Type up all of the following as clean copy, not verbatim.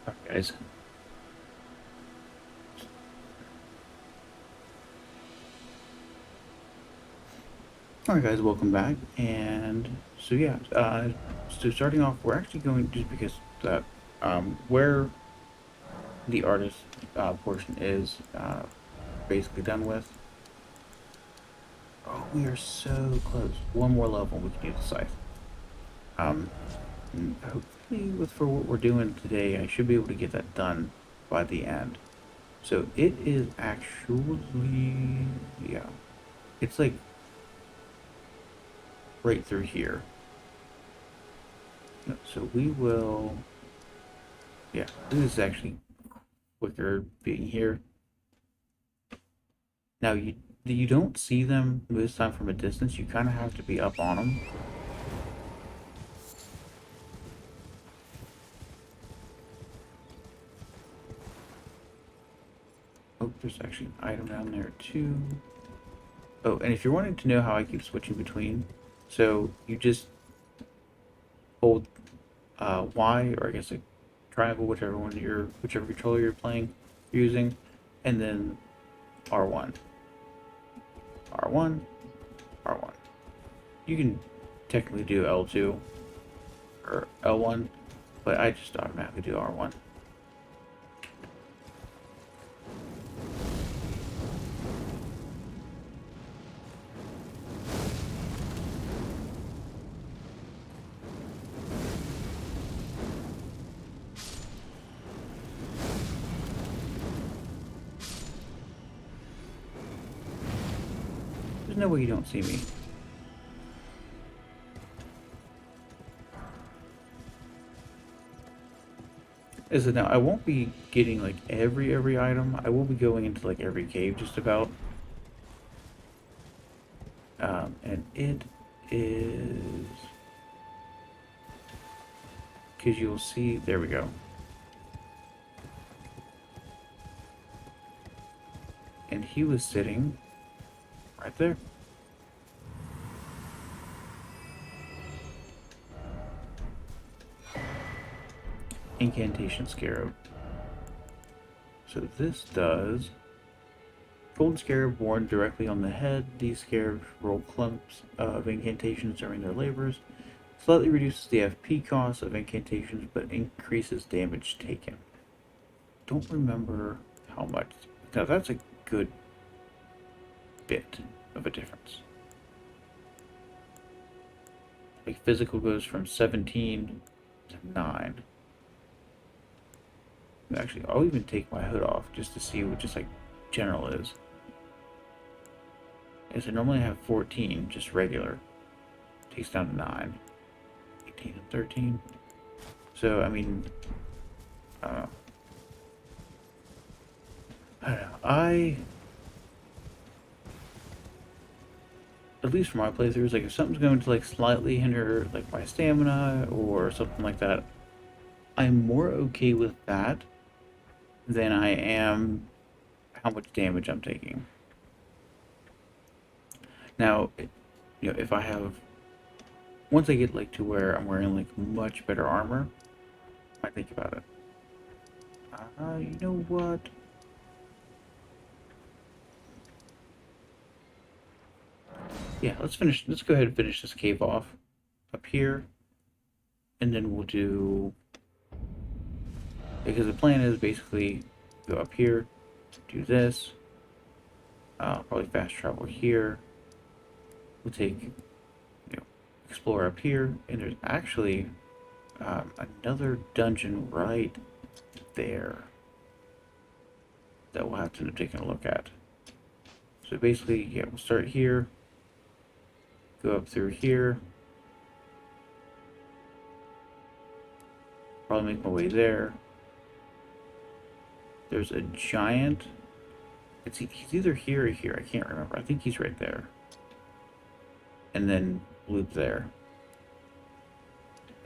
Alright, guys. Alright, guys, welcome back. And so, yeah, so starting off, we're actually going just because that where the artist portion is basically done with. Oh, we are so close. One more level, we can do the scythe. Um, and hopefully, for what we're doing today, I should be able to get that done by the end. So it is actually, yeah, it's like right through here. So we will, yeah, this is actually quicker being here. Now you don't see them this time from a distance. You kind of have to be up on them. Oh, there's actually an item down there too. Oh, and if you're wanting to know how I keep switching between, so you just hold Y, or I guess a triangle, whichever controller you're using, and then R1, R1, R1. You can technically do L2 or L1, but I just automatically do R1. There's no way you don't see me. Is it now? I won't be getting like every item. I will be going into like every cave just about. And it is because you'll see. There we go. And he was sitting right there. Incantation Scarab. So this does golden scarab worn directly on the head. These scarabs roll clumps of incantations during their labors. Slightly reduces the FP cost of incantations, but increases damage taken. Don't remember how much. Now that's a good bit of a difference. Like physical goes from 17 to 9. Actually, I'll even take my hood off just to see what just like general is. As I normally have 14, just regular. Takes down to 9. 18 and 13. So, I mean, I don't know. I don't know. At least for my playthroughs, like if something's going to like slightly hinder like my stamina or something like that, I'm more okay with that than I am how much damage I'm taking. Now, if I have once I get like to where I'm wearing like much better armor, I think about it. You know what? Yeah, let's finish. Let's go ahead and finish this cave off up here, and then we'll do because the plan is basically go up here, do this. Probably fast travel here. We'll take explore up here, and there's actually another dungeon right there that we'll have to end up taking a look at. So basically, yeah, we'll start here, go up through here, probably make my way there. There's a giant. He's either here or here. I can't remember. I think he's right there. And then loop there.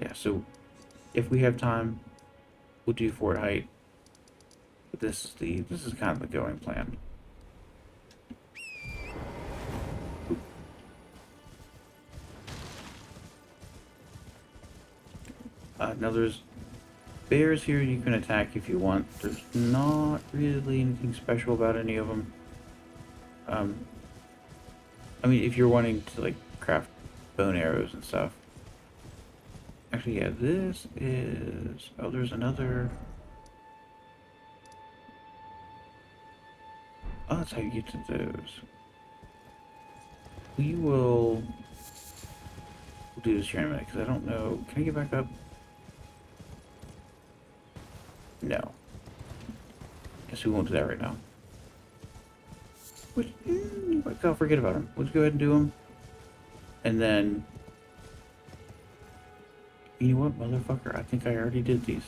Yeah. So if we have time, we'll do Fort Height. But this is kind of the going plan. Now there's bears here you can attack if you want. There's not really anything special about any of them. I mean, if you're wanting to like craft bone arrows and stuff. Actually, yeah, this is... Oh, there's another... Oh, that's how you get to those. We will... We'll do this here in a minute, because I don't know... Can I get back up? No. Guess we won't do that right now. Which, I'll forget about him. Let's go ahead and do him. And then... You know what, motherfucker? I think I already did these.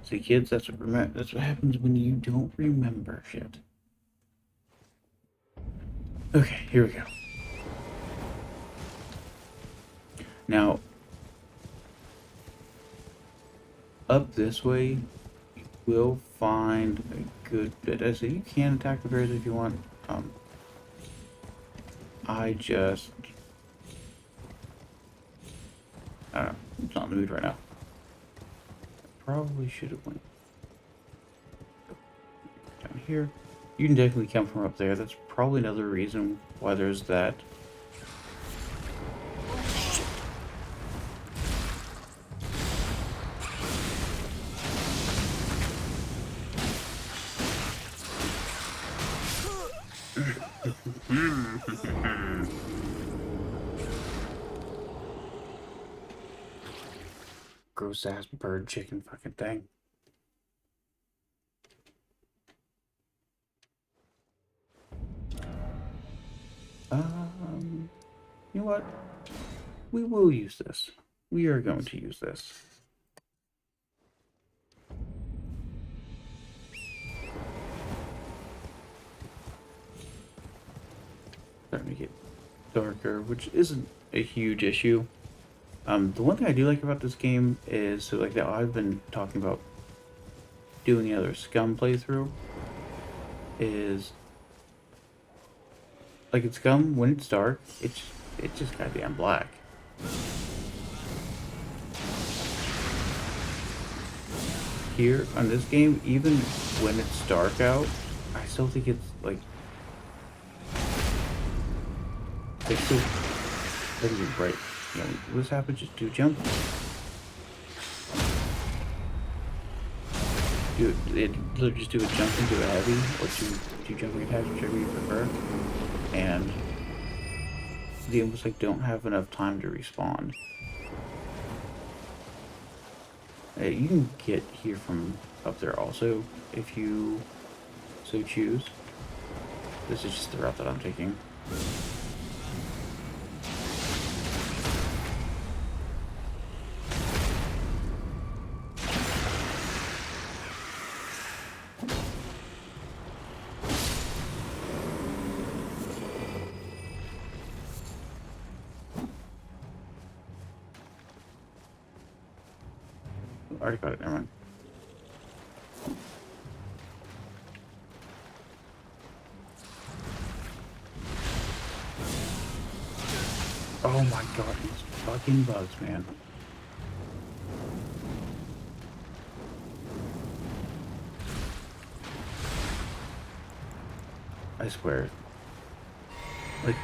See, kids, that's what happens when you don't remember shit. Okay, here we go. Now, up this way, you will find a good bit. I say you can attack the bears if you want. I don't know. I'm not in the mood right now. Probably should have went down here. You can definitely come from up there. That's probably another reason why there's that. Gross ass bird chicken fucking thing. You know what? We will use this. We are going to use this. Starting to get darker, which isn't a huge issue. The one thing I do like about this game is, so like that I've been talking about doing another Scum playthrough, is like in Scum, when it's dark, it's just goddamn black. Here on this game, even when it's dark out, I still think it's like still pretty bright. You know, this happens, just do jump. Just do a jump into a heavy, or two jumping attacks, whichever you prefer. And the almost like don't have enough time to respawn. You can get here from up there also, if you so choose. This is just the route that I'm taking. Already got it, never mind. Oh my god, these fucking bugs, man. I swear. Like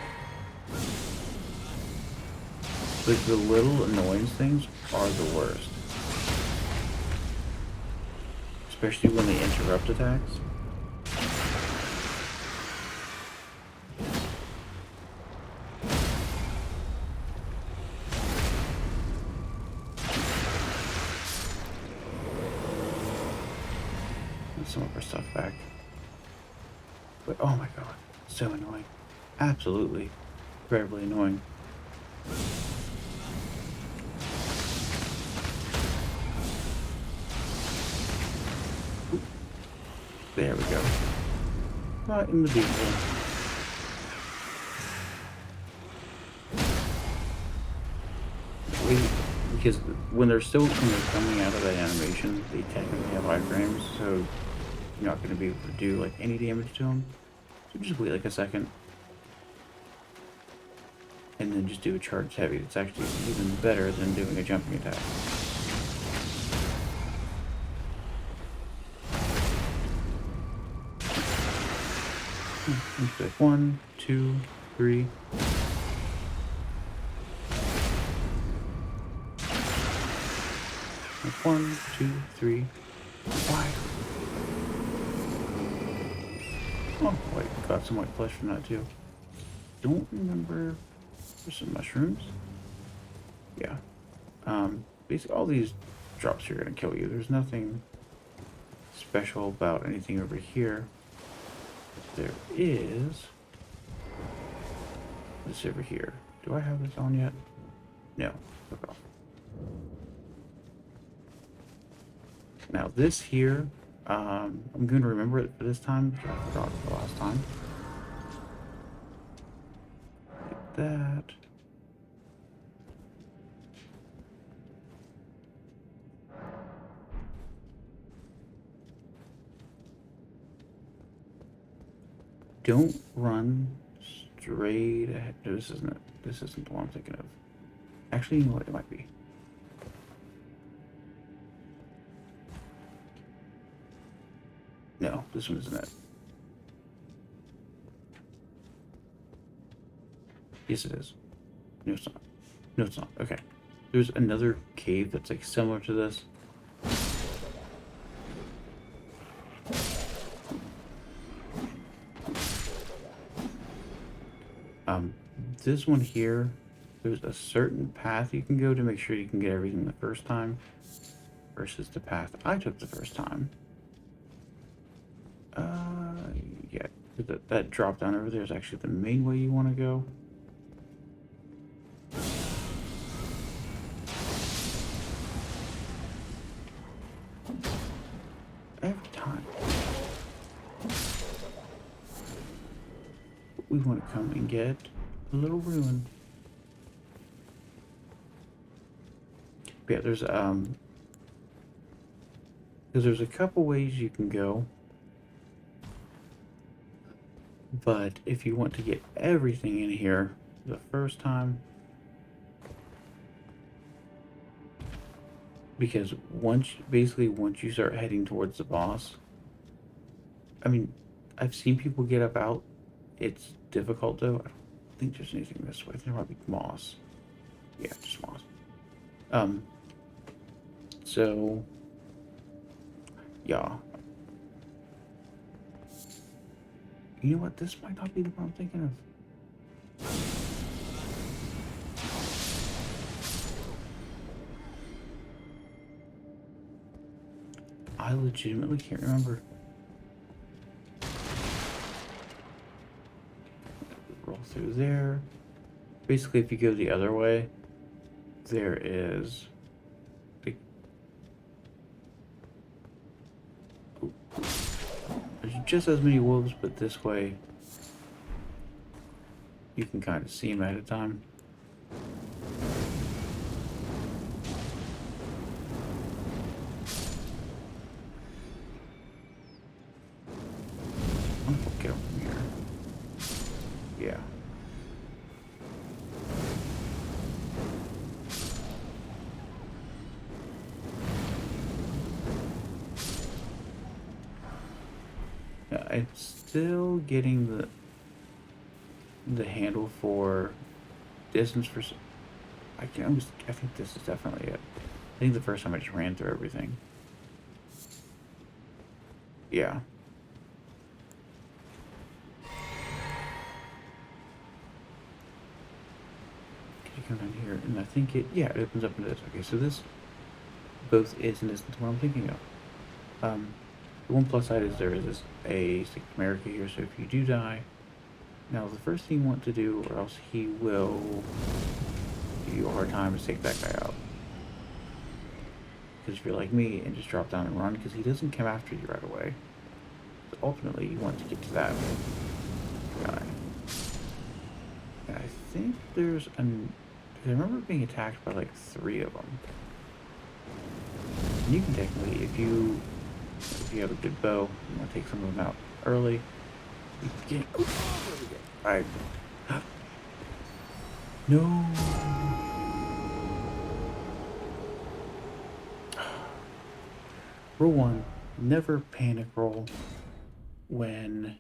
the little annoyance things are the worst. Especially when they interrupt attacks. Get some of our stuff back. But oh my god, so annoying. Absolutely incredibly annoying. There we go. Right in the deep hole. Because when they're coming out of that animation, they technically have iframes, so you're not going to be able to do like any damage to them. So just wait like a second. And then just do a charged heavy. It's actually even better than doing a jumping attack. Like 1, 2, 3. Like 1, 2, 3, 5. Oh, wait, got some white flesh from that too. Don't remember. There's some mushrooms. Yeah. Basically, all these drops here are gonna kill you. There's nothing special about anything over here. There is this over here. Do I have this on yet? No. Look off. Now this here, I'm going to remember it for this time because I forgot the last time. Get that. Don't run straight ahead. No, this isn't it. This isn't the one I'm thinking of. Actually, you know what? It might be. No, this one isn't it. Yes, it is. No, it's not. No, it's not. Okay. There's another cave that's like similar to this. This one here, there's a certain path you can go to make sure you can get everything the first time versus the path I took the first time. Yeah, that drop down over there is actually the main way you want to go. Every time. We want to come and get a little ruin. Yeah, there's because there's a couple ways you can go. But if you want to get everything in here the first time, because once you start heading towards the boss, I mean, I've seen people get up out. It's difficult though. I don't think there's anything this way. There might be moss. Yeah, just moss. So yeah. You know what? This might not be the one I'm thinking of. I legitimately can't remember. Roll through there. Basically, if you go the other way, there is... There's just as many wolves, but this way you can kind of see them at a time. I'm gonna get them from here. Yeah. I'm still getting the handle for distance for. I think this is definitely it. I think the first time I just ran through everything. Yeah. You come down here, and I think it opens up into this. Okay, so this both is and isn't what I'm thinking of. The one plus side is there is a Stick to America here, so if you do die, now the first thing you want to do, or else he will give you a hard time, is take that guy out. Because if you're like me and just drop down and run, because he doesn't come after you right away. But ultimately, you want to get to that guy. And I think there's an... I remember being attacked by like 3 of them. And you can technically, if you have a good bow, you want to take some of them out early. Get. Alright. No. Rule 1. Never panic roll when.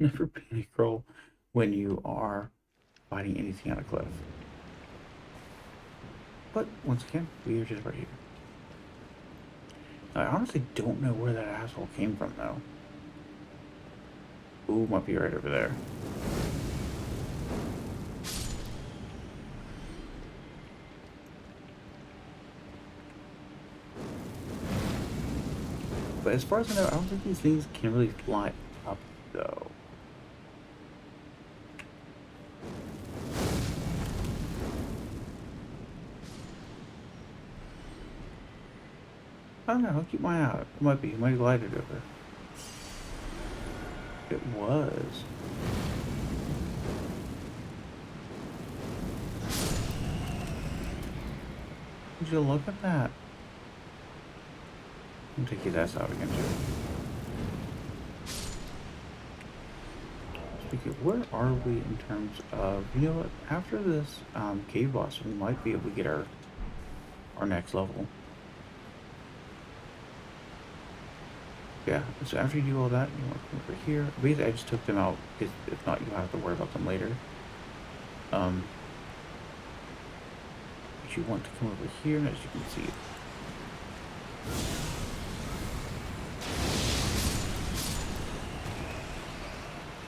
Never panic roll when you are fighting anything on a cliff. But once again, we are just right here. I honestly don't know where that asshole came from, though. Ooh, might be right over there. But as far as I know, I don't think these things can really fly up, though. I don't know, I'll keep my eye out. It might be, it might glide it over. It was. Would you look at that? I'll take his ass out again, too. Speaking of, where are we in terms of, you know what, after this cave boss, we might be able to get our next level. Yeah, so after you do all that, you want to come over here. Basically, I just took them out, because if not, you'll have to worry about them later. But you want to come over here, as you can see.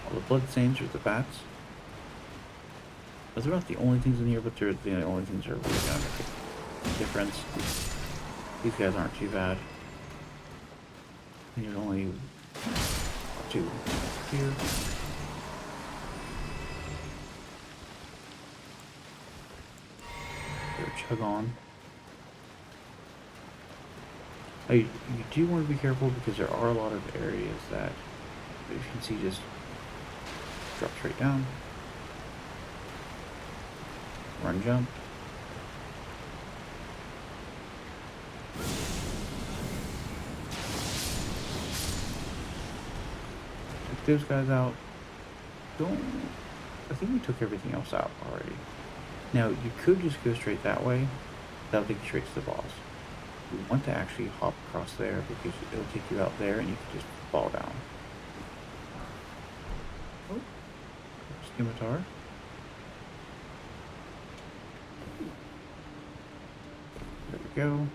All the blood stains are the bats. Those are about the only things in here, but they're the only things that are really gonna make a difference. These guys aren't too bad. There's only 2 here. Chug on. You do want to be careful because there are a lot of areas that, as you can see, just drop straight down. Run, jump. Take those guys out. I think we took everything else out already. Now, you could just go straight that way. That'll take you straight to the boss. We want to actually hop across there because it'll take you out there and you can just fall down. Oh, scimitar. There we go.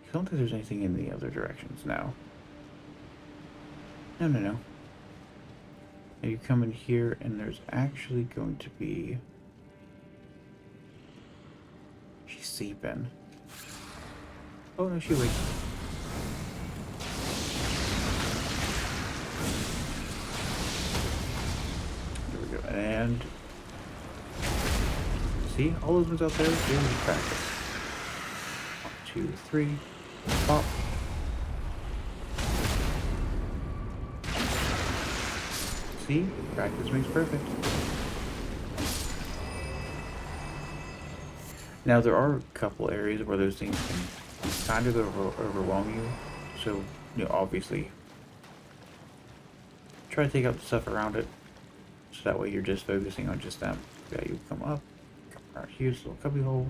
I don't think there's anything in the other directions now. No. Now you come in here and there's actually going to be... She's sleeping. Oh no, she wakes. There we go. And... See? All those ones out there? They're just practice. 1, 2, 3. Pop. See? Practice makes perfect. Now there are a couple areas where those things can kind of overwhelm you. So, you know, obviously try to take out the stuff around it. So that way you're just focusing on just them. Yeah, you come up, come around here, this little cubby hole.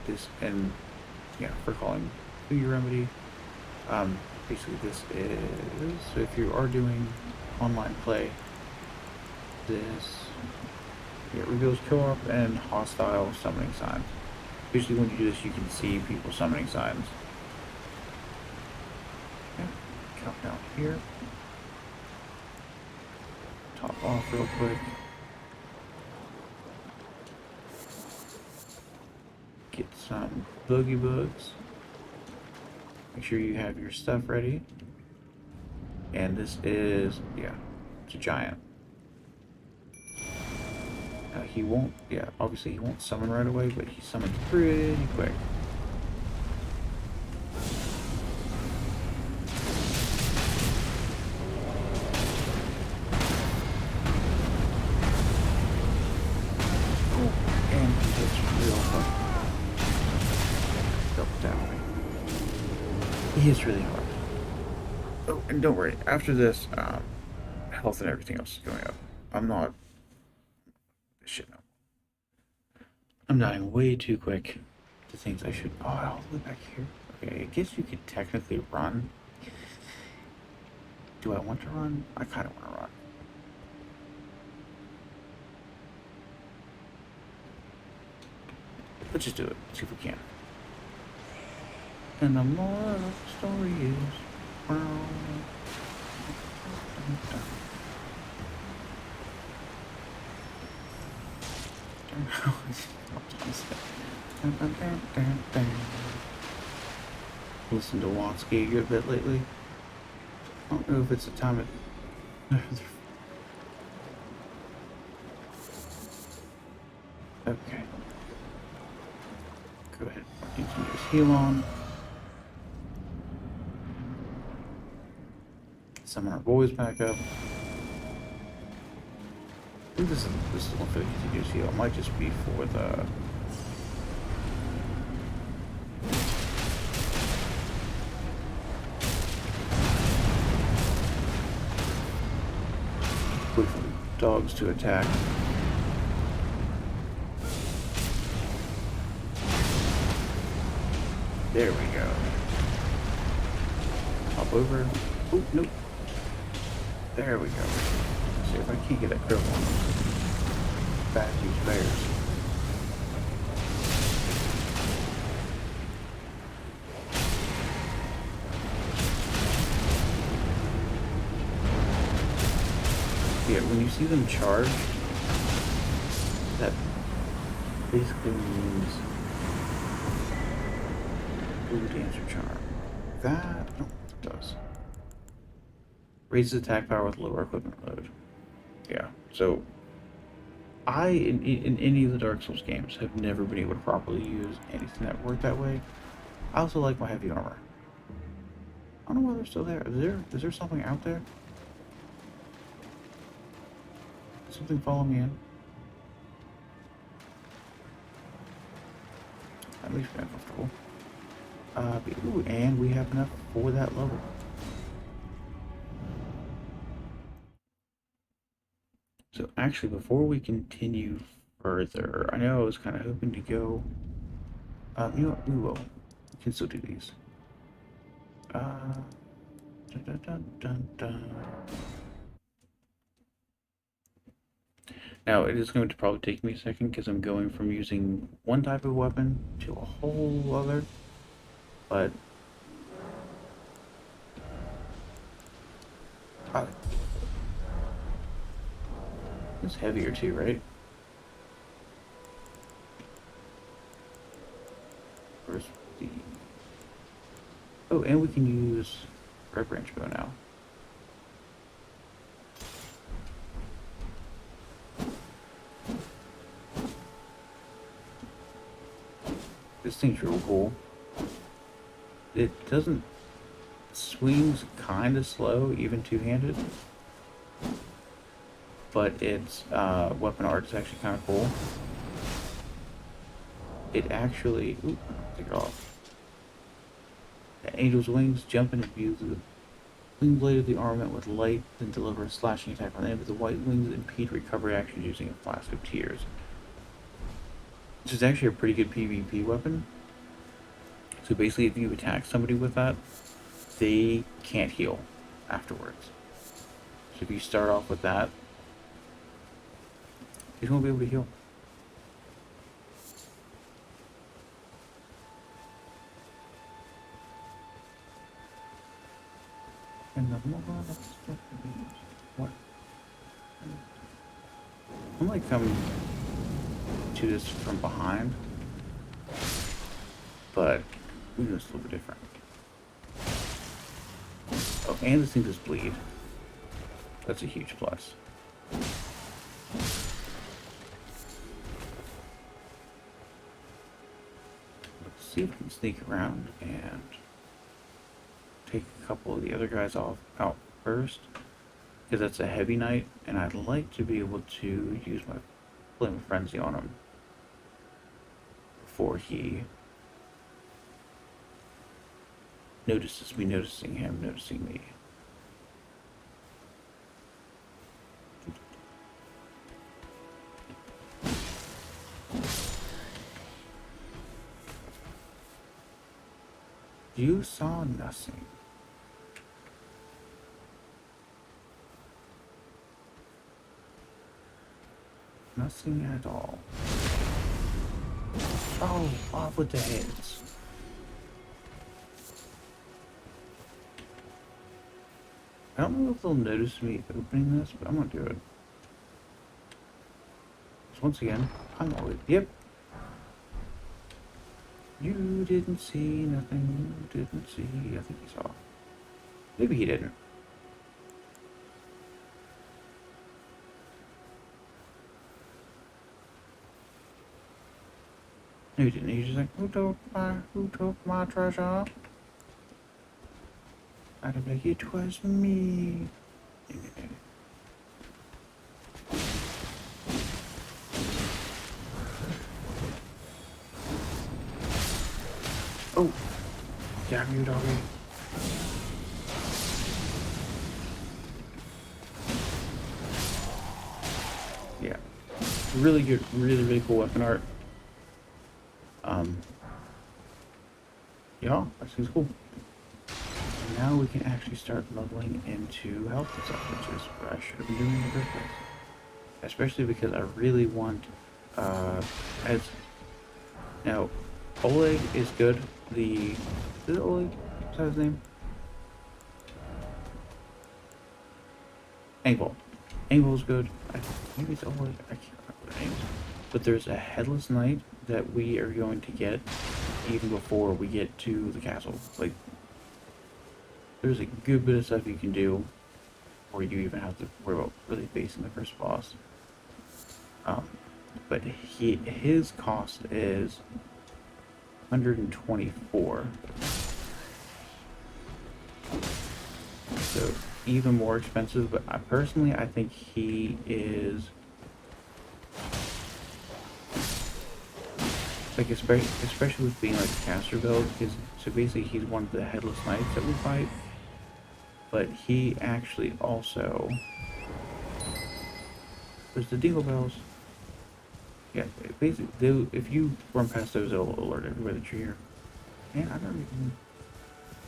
This, and yeah, for calling who your remedy. Basically this is, so if you are doing online play, this, it reveals co-op and hostile summoning signs. Usually when you do this, you can see people summoning signs. Okay, count down here. Top off real quick. Get some boogie bugs. Make sure you have your stuff ready. And this is, yeah, it's a giant. He won't, yeah, obviously he won't summon right away, but he summons pretty quick. is really hard. Oh, and don't worry. After this, health and everything else is going up. I'm not. Shit, no. I'm dying way too quick to things I should. Oh, all the way back here. Okay, I guess you could technically run. Do I want to run? I kind of want to run. Let's just do it. See if we can. And the moral of the story is. Listen to Watsky a good bit lately. I don't know if it's the time it. Okay. Go ahead. Continue his heal on. Summon our boys back up. I think this is one for the continuous heal. It might just be for the. Wait for the dogs to attack. There we go. Hop over. Oh, nope. There we go. See if I can't get that critical on those bad huge bears. Yeah, when you see them charge, that basically means blue dancer charm. That no, it does. Raises attack power with lower equipment load. Yeah, so I in any of the Dark Souls games have never been able to properly use anything that worked that way. I also like my heavy armor. I don't know why they're still there. Is there something out there? Something follow me in. At least we're comfortable. Ooh, and we have enough for that level. So actually, before we continue further, I know I was kind of hoping to go. You know what? We will. We can still do these. Dun, dun, dun, dun, dun. Now, it is going to probably take me a second because I'm going from using one type of weapon to a whole other, but it's heavier too, right? Where's the... Oh, and we can use Red Branch Bow now. This thing's real cool. It doesn't... Swings kind of slow, even two-handed. But its weapon art is actually kind of cool. It actually... Ooh, take it off. The angel's wings jump and imbue the wing blade of the armament with light, then deliver a slashing attack on the end of the white wings, impede recovery actions using a flask of tears. This is actually a pretty good PvP weapon. So basically, if you attack somebody with that, they can't heal afterwards. So if you start off with that, you won't be able to heal. And the more stuff what? I'm like coming to this from behind, but we do this a little bit different. Oh, and this thing does bleed. That's a huge plus. Let's see if we can sneak around and take a couple of the other guys out first, because that's a heavy knight, and I'd like to be able to use my Flame of Frenzy on him before he notices me noticing him noticing me. You saw nothing. Nothing at all. Oh, off with the heads. I don't know if they'll notice me opening this, but I'm gonna do it. So once again, I'm always, yep. You didn't see nothing, you didn't see, I think he saw. Maybe he didn't. No, he didn't. He was just like, who took my treasure? I'd be like, it was me. Oh, damn you, doggy. Yeah, really good, really cool weapon art. Yeah, that seems cool. And now we can actually start leveling into health and stuff, which is what I should have been doing in the first place. Especially because I really want, as, now, Oleg is good. Is it Oleg? Is that his name? Engvall. Engvall's good. Maybe it's Oleg. I can't remember what it is. But there's a headless knight that we are going to get even before we get to the castle. Like, there's a good bit of stuff you can do before you even have to worry about really facing the first boss. But his cost is 124. So even more expensive, but I think he is like, especially with being like a caster build, because so basically he's one of the headless knights that we fight, but he actually also, there's the dingle bells. Yeah, basically, if you run past those, it'll alert everybody that you're here. Man, I don't even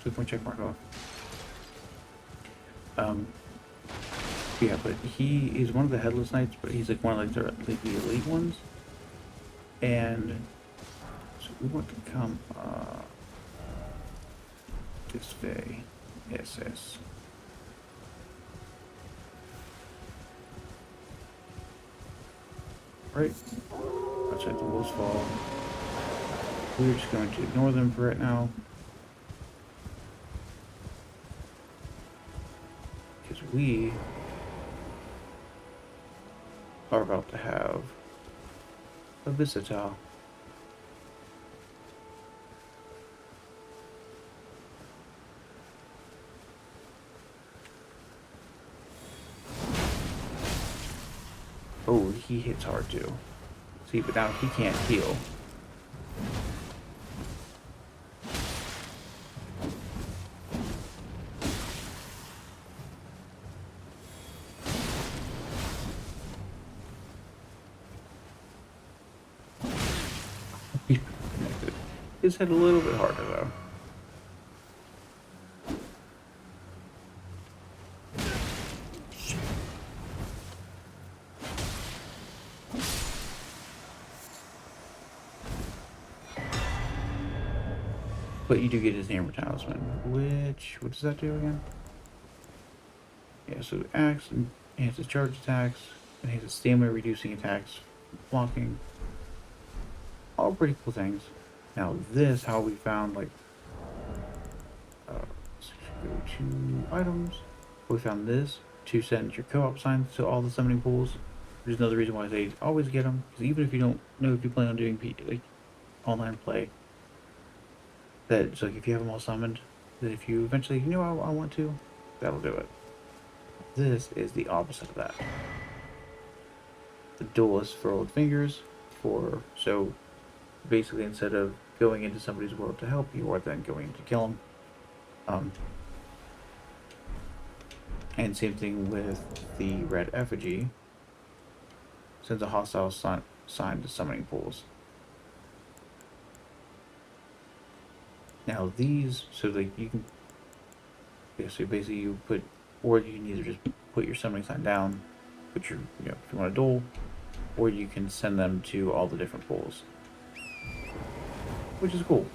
took my check mark off. Yeah, but he is one of the headless knights, but he's like one of like the elite ones. And so we want to come this way. Yes. Right outside the Wolf's Fall. We're just going to ignore them for right now. Because we are about to have a visitor. Oh, he hits hard too. See, but now he can't heal. His hit a little bit harder though. But you do get his hammer talisman, which, what does that do again? Yeah, so axe enhances charge attacks, enhances stamina reducing attacks, blocking. All pretty cool things. Now this, how we found like, let's go to items. We found this to send your co-op signs to all the summoning pools. Which is another reason why I say always get them, because even if you don't know if you plan on doing like online play, that so like if you have them all summoned, that if you eventually I want to, that'll do it. This is the opposite of that. The duelist for old fingers, so basically instead of going into somebody's world to help you or then going to kill them, Um, and same thing with the red effigy. Sends a hostile sign to summoning pools. Now these, so like you can, yeah, so basically you put, or you can either just put your summoning sign down, put your, if you want a duel, or you can send them to all the different pools, which is cool.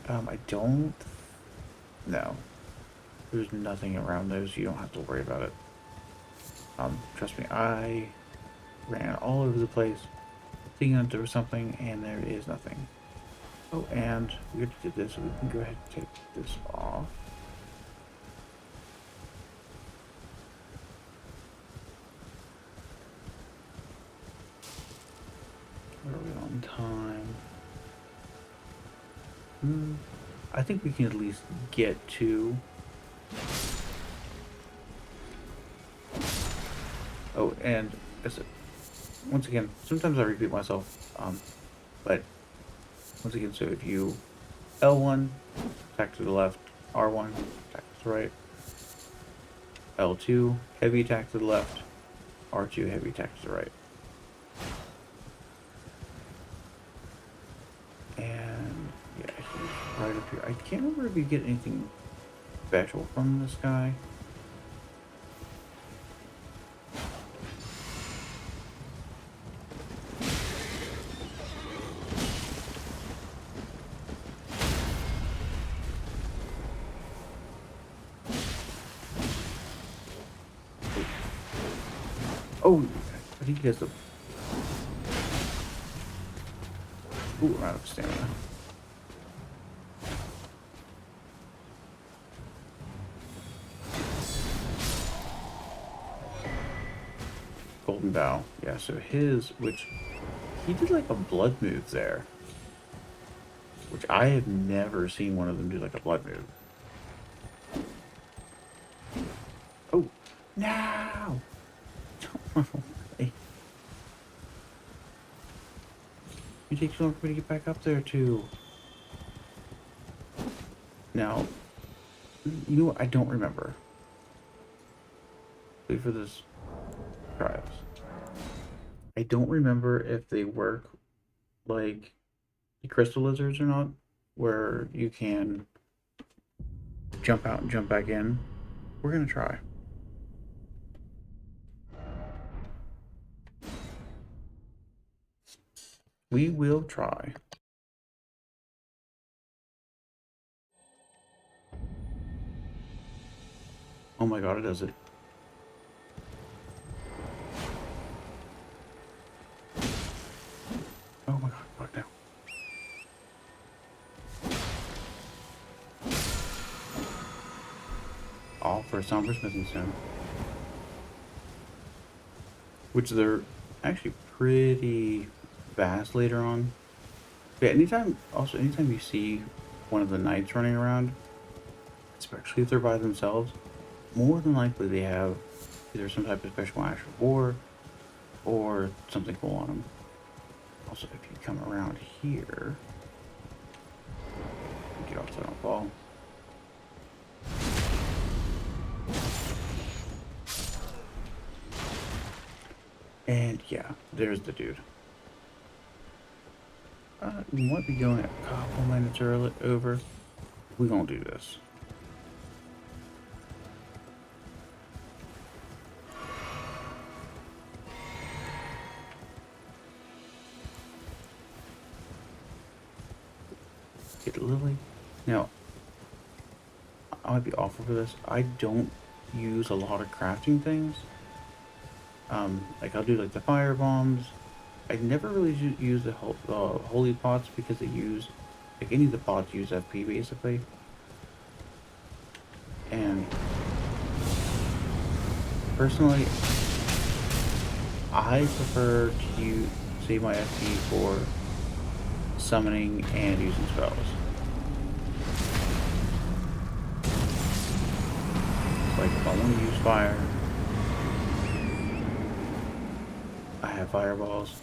I don't, no, there's nothing around those. You don't have to worry about it. Trust me, I ran all over the place thinking that there was something, and there is nothing. Oh, and we already did this, so we can go ahead and take this off. Where are we on time? I think we can at least get to... Oh, and once again, sometimes I repeat myself, but once again, so if you L1, attack to the left, R1, attack to the right, L2, heavy attack to the left, R2, heavy attack to the right. And yeah, he's right up here. I can't remember if you get anything special from this guy. Oh, I think he has the... Ooh, I'm out of stamina. Golden Bow. Yeah, so his, which... He did like a blood move there. Which I have never seen one of them do like a blood move. Oh, no! Don't run away. It takes too long for me to get back up there, too. Now, you know what? I don't remember. Wait for this. Try this. I don't remember if they work like the crystal lizards or not, where you can jump out and jump back in. We're gonna try. We will try. Oh my god, it does it. Oh my god, fuck now. All for a somber smithing stone. Which they're actually pretty fast later on. Yeah, anytime you see one of the knights running around, especially if they're by themselves, more than likely they have either some type of special ash of war or something cool on them. Also, if you come around here, get off so I don't fall. And yeah, there's the dude. We might be going a couple minutes early over. We're gonna do this. Get Lily. Now, I might be awful for this. I don't use a lot of crafting things. Like I'll do like the fire bombs. I never really use the holy pots because they use, like any of the pots use FP basically. And personally, I prefer to save my FP for summoning and using spells. Like if I want to use fire, I have fireballs.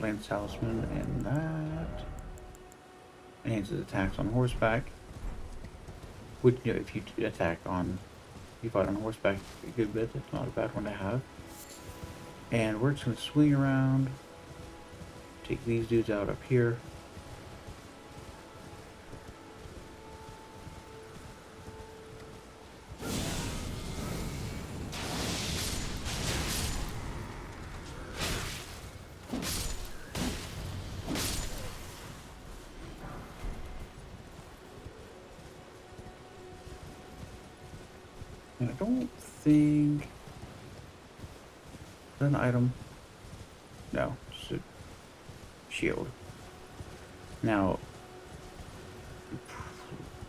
Lance Talisman, and that enhances attacks on horseback. Which, you know, if you fight on horseback a good bit, it's not a bad one to have. And we're just going to swing around, take these dudes out up here. And I don't think... Is that an item? No, just a shield. Now...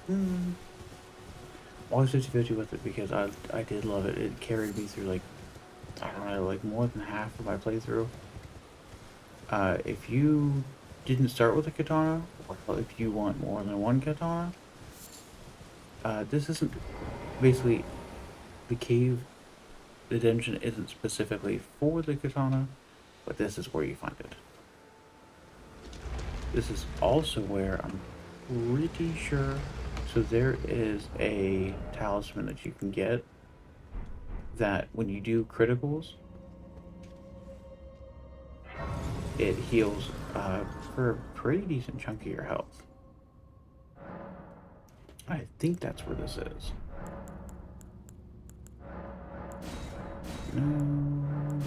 I was 50-50 with it because I did love it. It carried me through, like, I don't know, like more than half of my playthrough. If you didn't start with a katana, or if you want more than one katana, this isn't basically the cave. The dungeon isn't specifically for the katana, but this is where you find it. This is also where I'm pretty sure. So there is a talisman that you can get that when you do criticals, it heals for a pretty decent chunk of your health. I think that's where this is. No.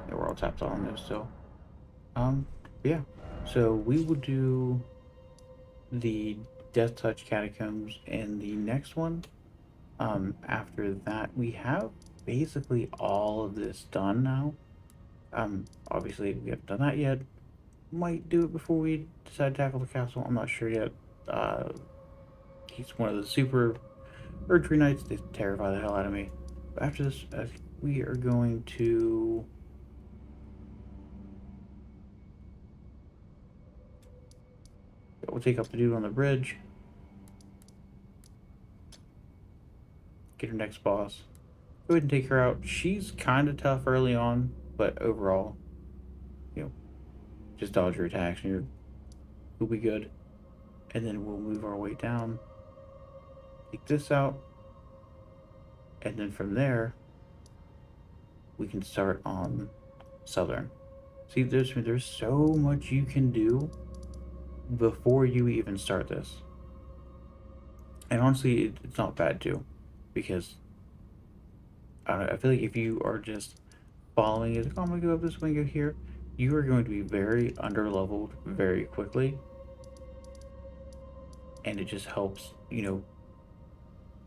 Yeah, we're all tapped on this still. Yeah. So we will do the Death Touch Catacombs in the next one. After that, we have basically all of this done now. Obviously we haven't done that yet. Might do it before we decide to tackle the castle. I'm not sure yet. He's one of the super Erdtree Knights. They terrify the hell out of me. But after this, we are going to... We'll take up the dude on the bridge. Get her next boss. Go ahead and take her out. She's kind of tough early on, but overall, you know, just dodge your attacks and you'll be good. And then we'll move our way down. Take this out. And then from there, we can start on Southern. See, there's so much you can do before you even start this. And honestly, it's not bad too, because I feel like if you are just following it, like, oh, I'm gonna go up this way and go here, you are going to be very underleveled very quickly. And it just helps, you know,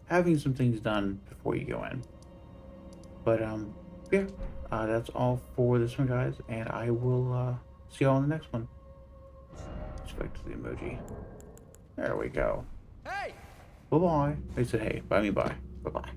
having some things done before you go in. But yeah, that's all for this one, guys, and I will see y'all in the next one. Respect to the emoji. There we go. Hey! Bye-bye. They said hey, but I mean bye. Bye-bye.